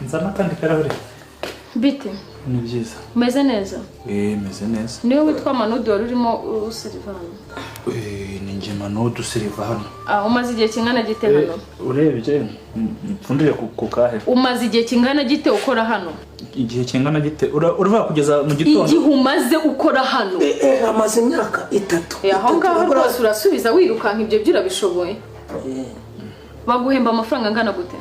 nzana kandi karahure. Bite? Ni byiza. Meze neza? Meze neza. Niwe witwa Manud wari urimo usiriva hano? Ni nje Manud usiriva hano. Umaze igihe kingana gite hano? Urebye mfundire ku kahe. Umaze igihe kingana gite ukora hano? Igihe kingana gite urava kugeza mu gitondo. Igihe umaze ukora hano? Amaze imyaka 3. Aho ngaho rwose urasubiza wirukanka ibyo byurabishoboye. Baguhemba amafaranga angana gute?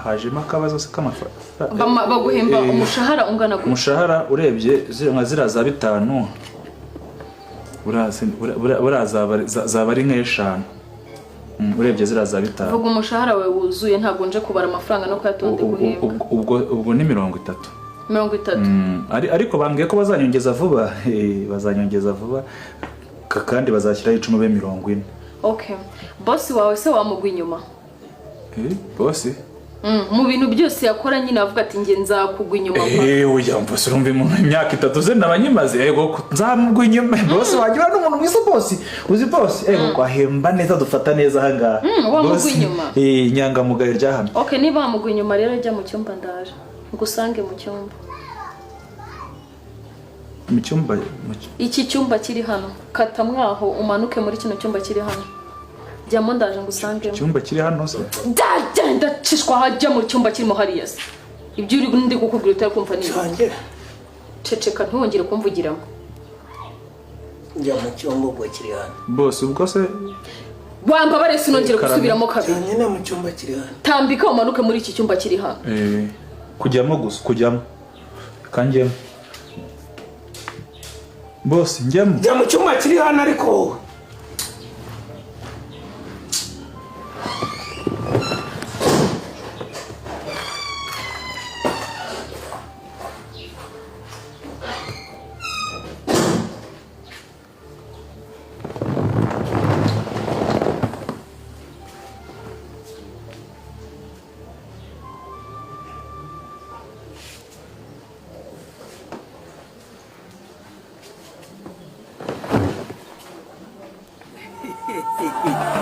Hajema akabazo se k'amafaranga. Baguhemba umushahara ungana gute? Umushahara urebye nka ziraza 5. Zaba ari nk'eshanu. Urebye ziraza 5. Vuga umushahara we wuzuye ntabwo nje kubara amafaranga no kuyatonde guhemba. Ubwo ni 30. 30. Ariko bambwiye ko bazanyongeza vuba. Bazanyongeza vuba kandi bazashyiraho 10 be 40. Okay. Boss wawe se wamugwa inyuma? Boss? Mu bintu byose yakora nyine avuga ati nge nzakugwa inyuma. Oya mboss urumva mu myaka 3 ze nabanyimaze yego nzamugwa inyuma. Boss wagira n'umuntu mwiza boss. Uzi boss kwahemba neza dufata neza hanga. Wamugwa inyuma? Nyanga mugaye ryahamye. Okay, niba wamugwa inyuma rero ajya mu cyumba ndaje. Ngusange mu cyumba. Mu cyumba iki cyumba kiri hano kata mwaho umanuke muri kino cyumba kiri hano jyamo ndaje ngusangemo cyumba kiri hano se ndacishwa hajya mu cyumba kirimo hariya se ibyo uri ndi kukubwira utari kumva neza ceceka ntwongere kumvugiramo njya mu cyumba ubwo kiri hano boss ubwo se wamba bare sinongere gusubiramo kabiri nyine mu cyumba kiri hano tambika umanuke muri iki cyumba kiri hano kujyamo gusa kujyamo kanjyemo boss njyamo njya mu cyumba kiri hano ariko Hehehe